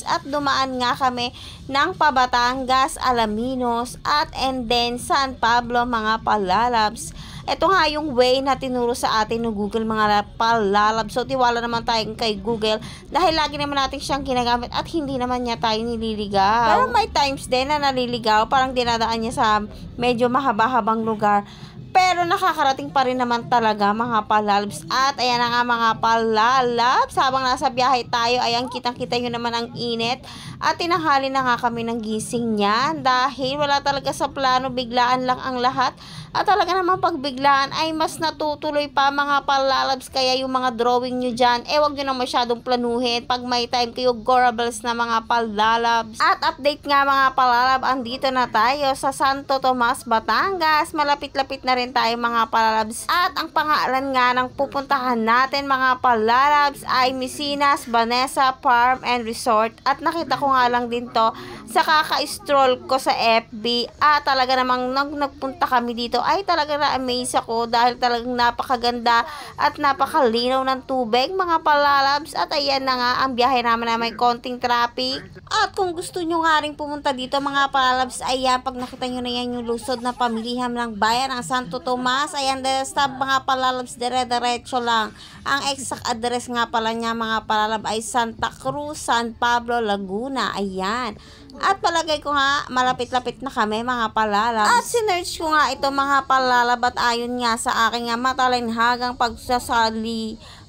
at dumaan nga kami ng Pabatangas, Alaminos at and then San Pablo mga palalabs. Ito nga yung way na tinuro sa atin ng Google mga palalabs. So tiwala naman tayo kay Google dahil lagi naman natin siyang ginagamit at hindi naman niya tayo nililigaw. Pero may times din na naliligaw, parang dinadaan niya sa medyo mahaba-habang lugar. Pero nakakarating pa rin naman talaga mga palalabs. At ayan na nga mga palalabs, habang nasa biyahe tayo, ayan kitang-kita nyo naman ang init. At tinanghali na nga kami ng gising niyan dahil wala talaga sa plano, biglaan lang ang lahat. At talaga naman pag biglaan ay mas natutuloy pa mga palalabs. Kaya yung mga drawing nyo dyan, wag nyo na masyadong planuhin. Pag may time kayo, gorables na mga palalabs. At update nga mga palalab, andito na tayo sa Santo Tomas, Batangas. Malapit-lapit na rin tayo mga palalabs. At ang pangalan nga ng pupuntahan natin mga palalabs ay Misinas Vanessa Farm and Resort. At nakita ko nga lang din to sa kaka-stroll ko sa FB. At talaga namang nagpunta kami dito ay talaga na-amaze ako dahil talagang napakaganda at napakalinaw ng tubig mga palalabs. At ayan na nga ang biyahe namin na may konting traffic. At kung gusto nyo nga rin pumunta dito mga palalabs, ayan, pag nakita nyo na yan yung lusod na pamilihan ng bayan ng Santo Tomas, ayan, stop mga palalabs, dire-diretso lang. Ang exact address nga pala niya mga palalab ay Santa Cruz, San Pablo, Laguna. Ayan. At palagay ko nga malapit-lapit na kami mga palalabs. At sinearch ko nga ito mga palalab at ayon nga sa aking matalinhagang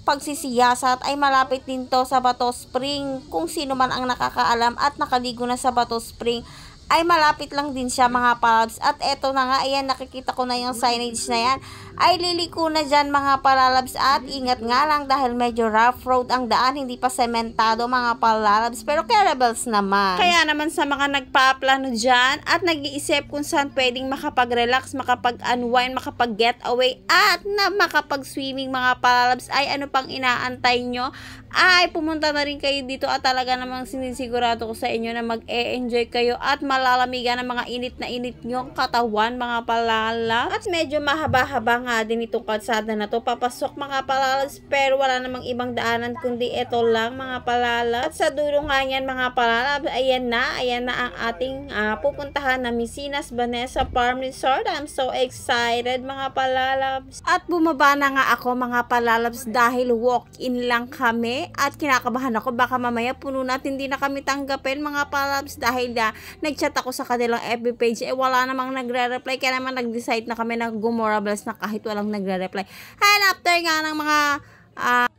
pagsisiyasat ay malapit din to sa Bato Spring. Kung sino man ang nakakaalam at nakaligo na sa Bato Spring ay malapit lang din siya mga palalabs. At eto na nga, ayan, nakikita ko na yung signage na yan. Ay liliko na dyan mga palalabs. At ingat nga lang dahil medyo rough road ang daan, hindi pa sementado mga palalabs. Pero carabels naman. Kaya naman sa mga nagpaplano dyan at nag-iisip kung saan pwedeng makapag-relax, makapag-unwind, makapag-getaway at na makapag-swimming mga palalabs, ay ano pang inaantay nyo? Ay pumunta na rin kayo dito at talaga namang sinisigurado ko sa inyo na mag-e-enjoy kayo at malalamigan ng mga init na init nyong katawan mga palala. At medyo mahaba-haba nga din itong kalsada na to papasok mga palalabs, pero wala namang ibang daanan kundi ito lang mga palalabs. At sa dulo nga yan mga palalabs, ayan na ang ating pupuntahan na Misinas Vanessa Farm Resort. I'm so excited mga palalabs. At bumaba na nga ako mga palalabs dahil walk-in lang kami. At kinakabahan ako baka mamaya puno na at hindi na kami tanggapin mga palalabs dahil nag-chat ako sa kanilang FB page, wala namang nagre-reply. Kaya naman nag-decide na kami na gumorables na kahit walang nagre-reply. And after nga ng mga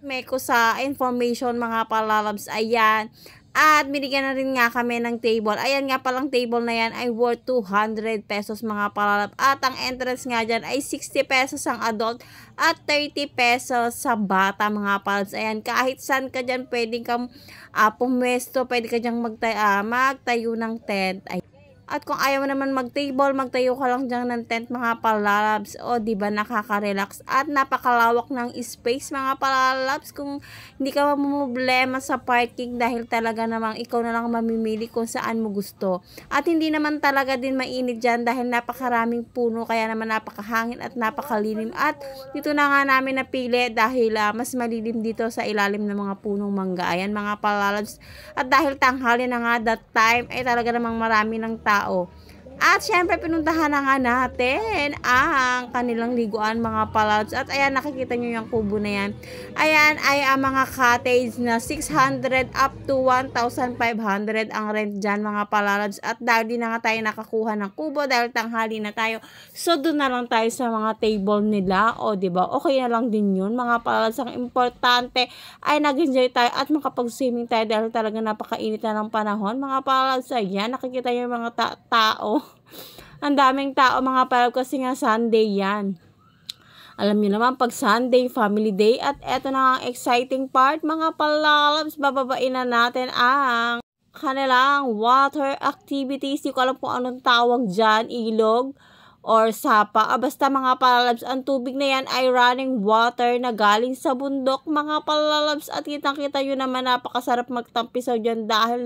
meko sa information mga palalabs, ayan, at binigyan na rin nga kami ng table. Ayan nga palang table na yan ay worth 200 pesos mga palalab. At ang entrance nga dyan ay 60 pesos ang adult at 30 pesos sa bata mga palalabs. Ayan, kahit saan ka dyan pwedeng kang pumwesto, pwede ka dyan magtayo ng tent. Ayan. At kung ayaw mo naman mag-table, magtayo ka lang dyan ng tent mga palalabs. O diba nakaka-relax at napakalawak ng space mga palalabs. Kung hindi ka problema sa parking dahil talaga namang ikaw na lang mamimili kung saan mo gusto. At hindi naman talaga din mainit dyan dahil napakaraming puno, kaya naman napakahangin at napakalilim. At dito na nga namin napili dahil mas malilim dito sa ilalim ng mga punong mangga. Ayan mga palalabs. At dahil tanghali na nga that time ay talaga namang marami ng tao. At syempre pinuntahan na nga natin ang kanilang liguan mga palalabs. At ayan, nakikita nyo yung kubo na yan. Ayan ay ang mga cottage na 600 up to 1,500 ang rent dyan mga palalabs. At dahil di na nga tayo nakakuha ng kubo dahil tanghali na tayo, so doon na lang tayo sa mga table nila. O diba, okay na lang din yun mga palalabs. Ang importante ay nag-enjoy tayo at makapag-swimming tayo dahil talaga napakainit na ng panahon mga palalabs. Ayan, nakikita nyo yung mga tao. Ang daming tao mga palalabs kasi nga Sunday yan. Alam niyo naman pag Sunday, family day. At eto na ang exciting part mga palalabs. Bababain na natin ang kanilang water activities. Hindi ko alam kung anong tawag dyan, ilog or sapa. Basta mga palalabs, ang tubig na yan ay running water na galing sa bundok mga palalabs. At kitang-kita nyo naman napakasarap magtampisaw dyan dahil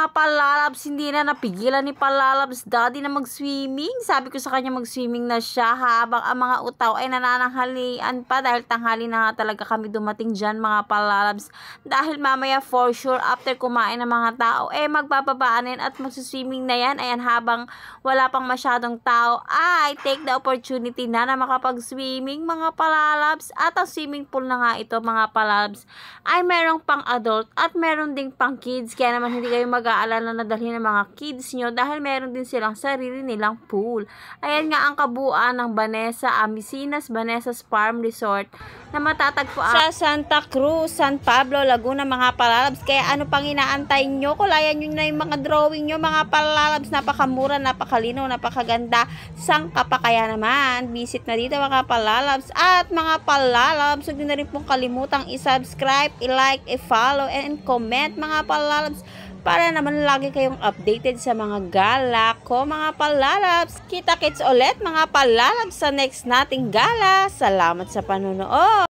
mga palalabs, hindi na napigilan ni palalabs daddy na mag-swimming. Sabi ko sa kanya mag-swimming na siya habang ang mga utaw ay nanananghalian pa dahil tanghali na nga talaga kami dumating dyan mga palalabs. Dahil mamaya for sure after kumain ng mga tao magbababaanin at mag-swimming na yan. Ayan, habang wala pang masyadong tao ay take the opportunity na makapag-swimming mga palalabs. At ang swimming pool na nga ito mga palalabs ay merong pang adult at meron ding pang kids. Kaya naman hindi kayo mag-aalala na dalhin ng mga kids nyo dahil meron din silang sarili nilang pool. Ayan nga ang kabuuan ng Vanessa Amicinas Vanessa's Farm Resort na matatagpuan sa Santa Cruz, San Pablo, Laguna mga palalabs. Kaya ano pang inaantay nyo? Kulayan nyo na yung mga drawing nyo mga palalabs. Napakamura, napakalinaw, napakaganda. Sangka pa kaya naman? Visit na dito mga palalabs. At mga palalabs, huwag na rin pong kalimutang i-subscribe, i-like, i-follow, and comment mga palalabs para naman lagi kayong updated sa mga gala ko mga palalabs. Kita-kits ulit mga palalabs sa next nating gala. Salamat sa panonood.